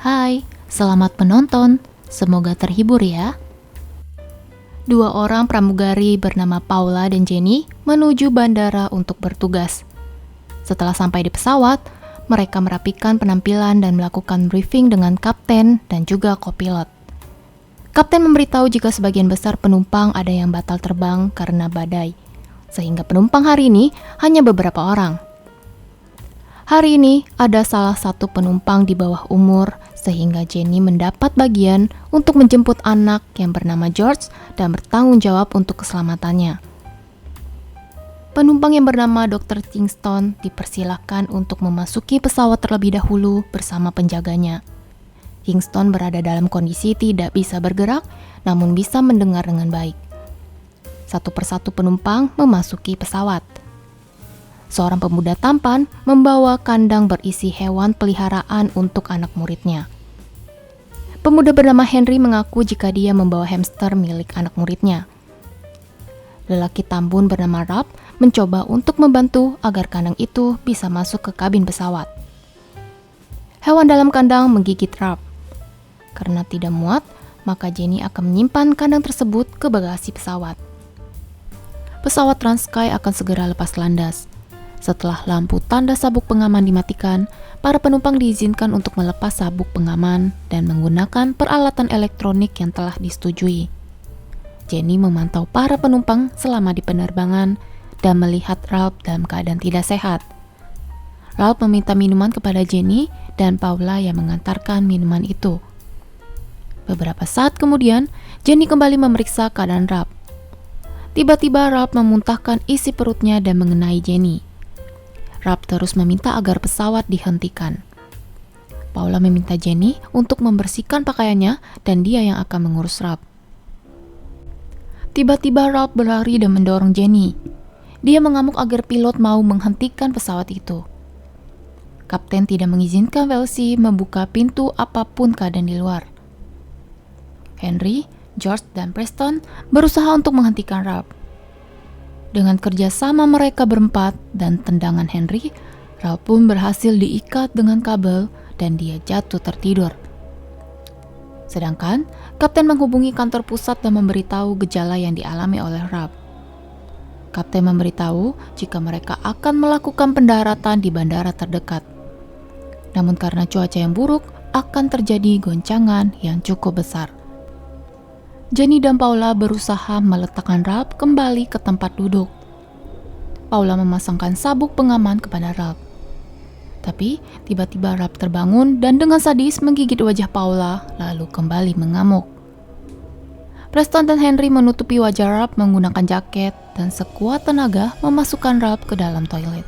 Hai, selamat menonton. Semoga terhibur ya. Dua orang pramugari bernama Paula dan Jenny menuju bandara untuk bertugas. Setelah sampai di pesawat, mereka merapikan penampilan dan melakukan briefing dengan kapten dan juga kopilot. Kapten memberitahu jika sebagian besar penumpang ada yang batal terbang karena badai, sehingga penumpang hari ini hanya beberapa orang. Hari ini ada salah satu penumpang di bawah umur, sehingga Jenny mendapat bagian untuk menjemput anak yang bernama George dan bertanggung jawab untuk keselamatannya. Penumpang yang bernama Dr. Kingston dipersilakan untuk memasuki pesawat terlebih dahulu bersama penjaganya. Kingston berada dalam kondisi tidak bisa bergerak, namun bisa mendengar dengan baik. Satu persatu penumpang memasuki pesawat. Seorang pemuda tampan membawa kandang berisi hewan peliharaan untuk anak muridnya. Pemuda bernama Henry mengaku jika dia membawa hamster milik anak muridnya. Lelaki tambun bernama Rob mencoba untuk membantu agar kandang itu bisa masuk ke kabin pesawat. Hewan dalam kandang menggigit Rob. Karena tidak muat, maka Jenny akan menyimpan kandang tersebut ke bagasi pesawat. Pesawat Transsky akan segera lepas landas. Setelah lampu tanda sabuk pengaman dimatikan, para penumpang diizinkan untuk melepas sabuk pengaman dan menggunakan peralatan elektronik yang telah disetujui. Jenny memantau para penumpang selama di penerbangan dan melihat Ralph dalam keadaan tidak sehat. Ralph meminta minuman kepada Jenny dan Paula yang mengantarkan minuman itu. Beberapa saat kemudian, Jenny kembali memeriksa keadaan Ralph. Tiba-tiba Ralph memuntahkan isi perutnya dan mengenai Jenny. Ralph terus meminta agar pesawat dihentikan. Paula meminta Jenny untuk membersihkan pakaiannya dan dia yang akan mengurus Ralph. Tiba-tiba Ralph berlari dan mendorong Jenny. Dia mengamuk agar pilot mau menghentikan pesawat itu. Kapten tidak mengizinkan Welsi membuka pintu apapun keadaan di luar. Henry, George, dan Preston berusaha untuk menghentikan Ralph. Dengan kerjasama mereka berempat dan tendangan Henry, Ralph pun berhasil diikat dengan kabel dan dia jatuh tertidur. Sedangkan, Kapten menghubungi kantor pusat dan memberitahu gejala yang dialami oleh Ralph. Kapten memberitahu jika mereka akan melakukan pendaratan di bandara terdekat. Namun karena cuaca yang buruk, akan terjadi goncangan yang cukup besar. Jenny dan Paula berusaha meletakkan Ralph kembali ke tempat duduk. Paula memasangkan sabuk pengaman kepada Ralph. Tapi tiba-tiba Ralph terbangun dan dengan sadis menggigit wajah Paula lalu kembali mengamuk. Preston dan Henry menutupi wajah Ralph menggunakan jaket dan sekuat tenaga memasukkan Ralph ke dalam toilet.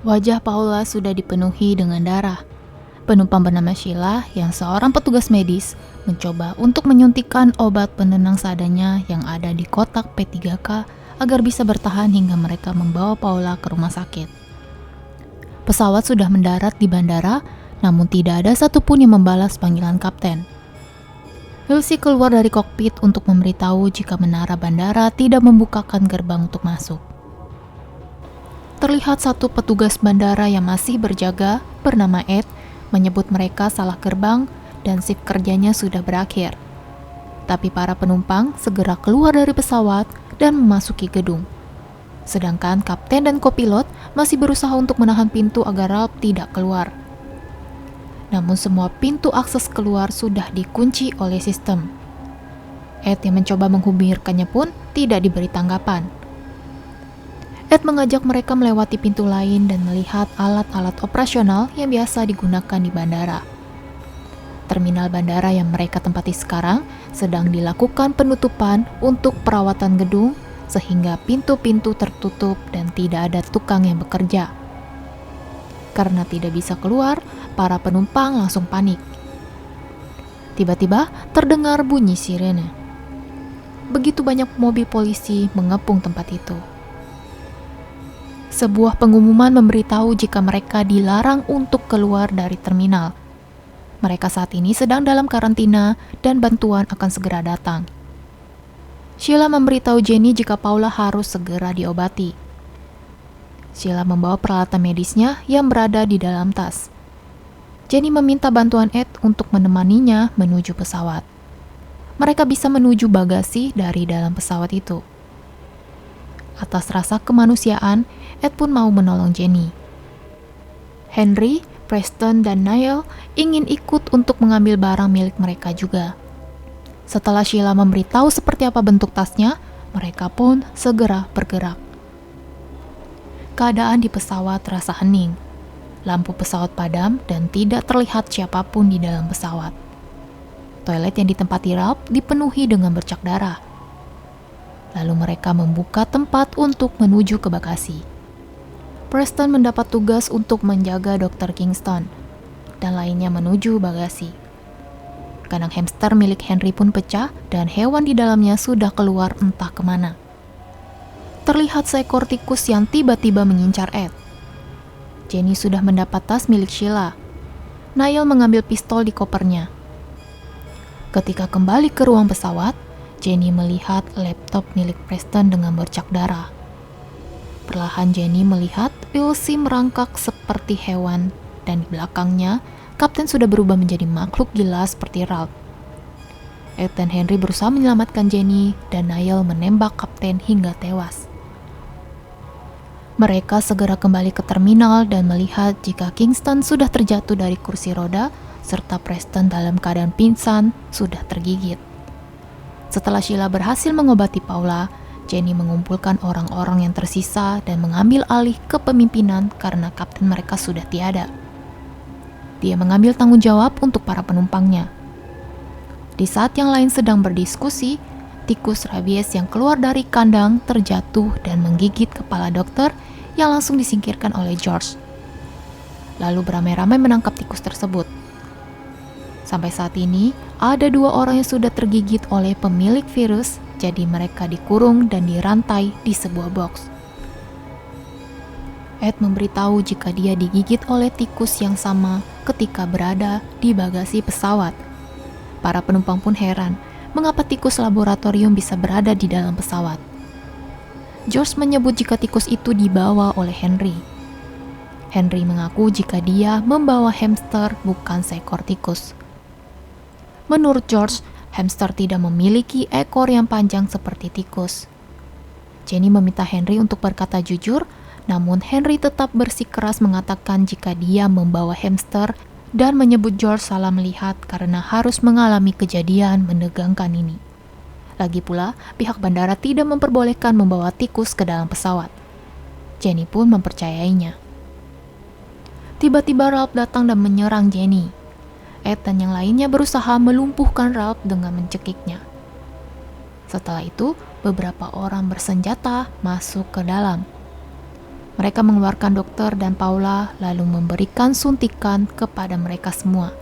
Wajah Paula sudah dipenuhi dengan darah. Penumpang bernama Sheila yang seorang petugas medis mencoba untuk menyuntikkan obat penenang seadanya yang ada di kotak P3K agar bisa bertahan hingga mereka membawa Paula ke rumah sakit. Pesawat sudah mendarat di bandara, namun tidak ada satupun yang membalas panggilan kapten. Welsi keluar dari kokpit untuk memberitahu jika menara bandara tidak membukakan gerbang untuk masuk. Terlihat satu petugas bandara yang masih berjaga bernama Ed menyebut mereka salah gerbang dan shift kerjanya sudah berakhir. Tapi para penumpang segera keluar dari pesawat dan memasuki gedung. Sedangkan kapten dan kopilot masih berusaha untuk menahan pintu agar Ralph tidak keluar. Namun semua pintu akses keluar sudah dikunci oleh sistem. Ed yang mencoba menghubunginya pun tidak diberi tanggapan. Ed mengajak mereka melewati pintu lain dan melihat alat-alat operasional yang biasa digunakan di bandara. Terminal bandara yang mereka tempati sekarang sedang dilakukan penutupan untuk perawatan gedung sehingga pintu-pintu tertutup dan tidak ada tukang yang bekerja. Karena tidak bisa keluar, para penumpang langsung panik. Tiba-tiba terdengar bunyi sirene. Begitu banyak mobil polisi mengepung tempat itu. Sebuah pengumuman memberitahu jika mereka dilarang untuk keluar dari terminal. Mereka saat ini sedang dalam karantina dan bantuan akan segera datang. Sheila memberitahu Jenny jika Paula harus segera diobati. Sheila membawa peralatan medisnya yang berada di dalam tas. Jenny meminta bantuan Ed untuk menemaninya menuju pesawat. Mereka bisa menuju bagasi dari dalam pesawat itu. Atas rasa kemanusiaan, Ed pun mau menolong Jenny. Henry, Preston, dan Niall ingin ikut untuk mengambil barang milik mereka juga. Setelah Sheila memberitahu seperti apa bentuk tasnya, mereka pun segera bergerak. Keadaan di pesawat terasa hening. Lampu pesawat padam dan tidak terlihat siapapun di dalam pesawat. Toilet yang ditempati Ralph dipenuhi dengan bercak darah. Lalu mereka membuka tempat untuk menuju ke bagasi. Preston mendapat tugas untuk menjaga Dr. Kingston, dan lainnya menuju bagasi. Kandang hamster milik Henry pun pecah dan hewan di dalamnya sudah keluar entah kemana. Terlihat seekor tikus yang tiba-tiba mengincar Ed. Jenny sudah mendapat tas milik Sheila. Niall mengambil pistol di kopernya. Ketika kembali ke ruang pesawat, Jenny melihat laptop milik Preston dengan bercak darah. Perlahan Jenny melihat Elsie merangkak seperti hewan dan di belakangnya Kapten sudah berubah menjadi makhluk gila seperti Ralph. Ed dan Henry berusaha menyelamatkan Jenny dan Niall menembak Kapten hingga tewas. Mereka segera kembali ke terminal dan melihat jika Kingston sudah terjatuh dari kursi roda serta Preston dalam keadaan pingsan sudah tergigit. Setelah Sheila berhasil mengobati Paula, Jenny mengumpulkan orang-orang yang tersisa dan mengambil alih kepemimpinan karena kapten mereka sudah tiada. Dia mengambil tanggung jawab untuk para penumpangnya. Di saat yang lain sedang berdiskusi, tikus rabies yang keluar dari kandang terjatuh dan menggigit kepala dokter yang langsung disingkirkan oleh George. Lalu beramai-ramai menangkap tikus tersebut. Sampai saat ini, ada 2 orang yang sudah tergigit oleh pemilik virus, jadi mereka dikurung dan dirantai di sebuah box. Ed memberitahu jika dia digigit oleh tikus yang sama ketika berada di bagasi pesawat. Para penumpang pun heran, mengapa tikus laboratorium bisa berada di dalam pesawat. George menyebut jika tikus itu dibawa oleh Henry. Henry mengaku jika dia membawa hamster bukan seekor tikus. Menurut George, hamster tidak memiliki ekor yang panjang seperti tikus. Jenny meminta Henry untuk berkata jujur, namun Henry tetap bersikeras mengatakan jika dia membawa hamster dan menyebut George salah melihat karena harus mengalami kejadian menegangkan ini. Lagi pula, pihak bandara tidak memperbolehkan membawa tikus ke dalam pesawat. Jenny pun mempercayainya. Tiba-tiba Ralph datang dan menyerang Jenny. Ed dan yang lainnya berusaha melumpuhkan Ralph dengan mencekiknya. Setelah itu, beberapa orang bersenjata masuk ke dalam. Mereka mengeluarkan dokter dan Paula lalu memberikan suntikan kepada mereka semua.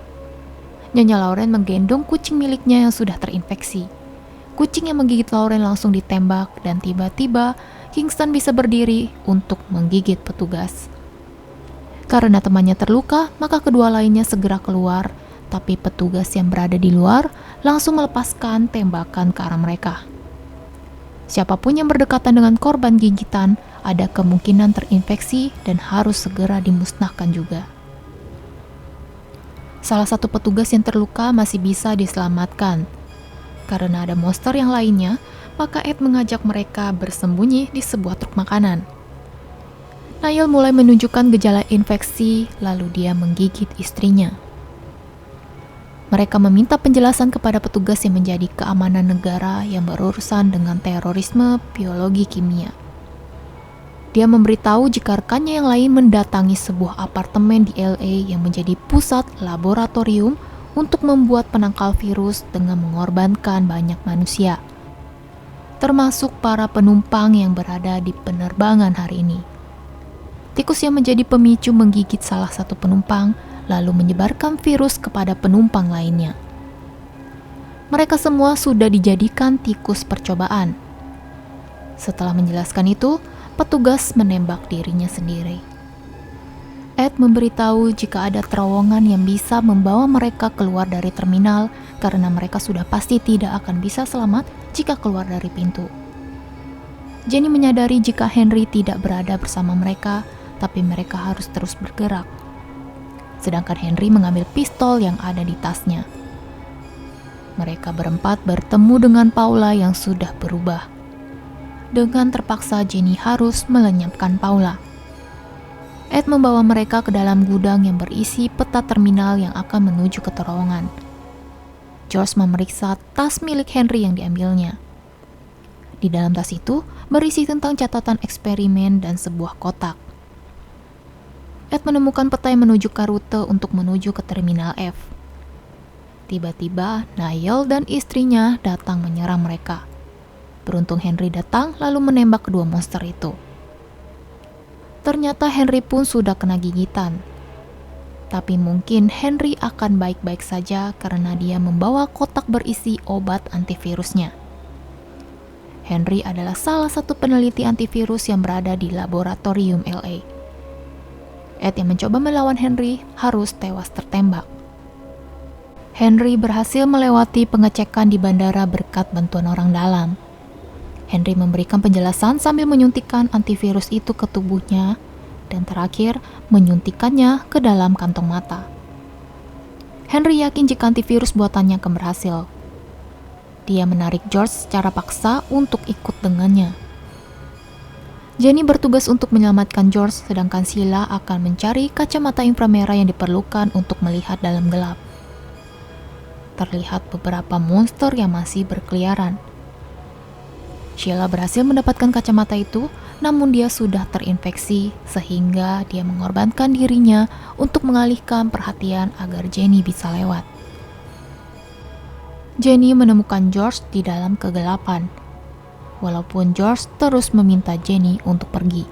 Nyonya Lauren menggendong kucing miliknya yang sudah terinfeksi. Kucing yang menggigit Lauren langsung ditembak dan tiba-tiba Kingston bisa berdiri untuk menggigit petugas. Karena temannya terluka, maka kedua lainnya segera keluar, tapi petugas yang berada di luar langsung melepaskan tembakan ke arah mereka. Siapapun yang berdekatan dengan korban gigitan ada kemungkinan terinfeksi dan harus segera dimusnahkan juga. Salah satu petugas yang terluka masih bisa diselamatkan. Karena ada monster yang lainnya, maka Ed mengajak mereka bersembunyi di sebuah truk makanan. Niall mulai menunjukkan gejala infeksi, lalu dia menggigit istrinya. Mereka meminta penjelasan kepada petugas yang menjadi keamanan negara yang berurusan dengan terorisme biologi kimia. Dia memberitahu jika rekannya yang lain mendatangi sebuah apartemen di LA yang menjadi pusat laboratorium untuk membuat penangkal virus dengan mengorbankan banyak manusia, termasuk para penumpang yang berada di penerbangan hari ini. Tikus yang menjadi pemicu menggigit salah satu penumpang, lalu menyebarkan virus kepada penumpang lainnya. Mereka semua sudah dijadikan tikus percobaan. Setelah menjelaskan itu, petugas menembak dirinya sendiri. Ed memberitahu jika ada terowongan yang bisa membawa mereka keluar dari terminal karena mereka sudah pasti tidak akan bisa selamat jika keluar dari pintu. Jenny menyadari jika Henry tidak berada bersama mereka, tapi mereka harus terus bergerak. sedangkan Henry mengambil pistol yang ada di tasnya. Mereka berempat bertemu dengan Paula yang sudah berubah. Dengan terpaksa Jenny harus melenyapkan Paula. Ed membawa mereka ke dalam gudang yang berisi peta terminal yang akan menuju ke terowongan. George memeriksa tas milik Henry yang diambilnya. Di dalam tas itu berisi tentang catatan eksperimen dan sebuah kotak. Ed menemukan peta yang menunjukkan rute untuk menuju ke Terminal F. Tiba-tiba, Niall dan istrinya datang menyerang mereka. Beruntung Henry datang lalu menembak kedua monster itu. Ternyata Henry pun sudah kena gigitan. Tapi mungkin Henry akan baik-baik saja karena dia membawa kotak berisi obat antivirusnya. Henry adalah salah satu peneliti antivirus yang berada di laboratorium LA. Ed yang mencoba melawan Henry harus tewas tertembak. Henry berhasil melewati pengecekan di bandara berkat bantuan orang dalam. Henry memberikan penjelasan sambil menyuntikkan antivirus itu ke tubuhnya dan terakhir menyuntikannya ke dalam kantong mata. Henry yakin jika antivirus buatannya akan berhasil. Dia menarik George secara paksa untuk ikut dengannya. Jenny bertugas untuk menyelamatkan George, sedangkan Sheila akan mencari kacamata inframerah yang diperlukan untuk melihat dalam gelap. Terlihat beberapa monster yang masih berkeliaran. Sheila berhasil mendapatkan kacamata itu, namun dia sudah terinfeksi sehingga dia mengorbankan dirinya untuk mengalihkan perhatian agar Jenny bisa lewat. Jenny menemukan George di dalam kegelapan, walaupun George terus meminta Jenny untuk pergi.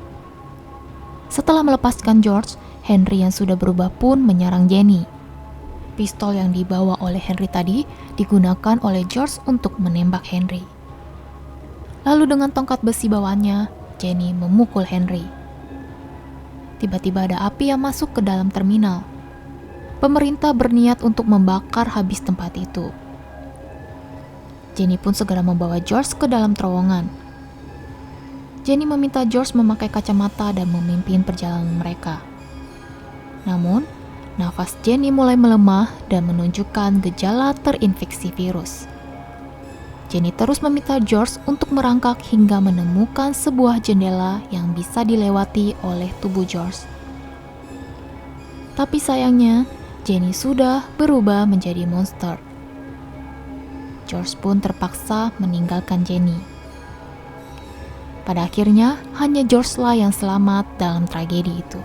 Setelah melepaskan George, Henry yang sudah berubah pun menyerang Jenny. Pistol yang dibawa oleh Henry tadi digunakan oleh George untuk menembak Henry. Lalu dengan tongkat besi bawaannya, Jenny memukul Henry. Tiba-tiba ada api yang masuk ke dalam terminal. Pemerintah berniat untuk membakar habis tempat itu. Jenny pun segera membawa George ke dalam terowongan. Jenny meminta George memakai kacamata dan memimpin perjalanan mereka. Namun, nafas Jenny mulai melemah dan menunjukkan gejala terinfeksi virus. Jenny terus meminta George untuk merangkak hingga menemukan sebuah jendela yang bisa dilewati oleh tubuh George. Tapi sayangnya, Jenny sudah berubah menjadi monster. George pun terpaksa meninggalkan Jenny. Pada akhirnya, hanya George lah yang selamat dalam tragedi itu.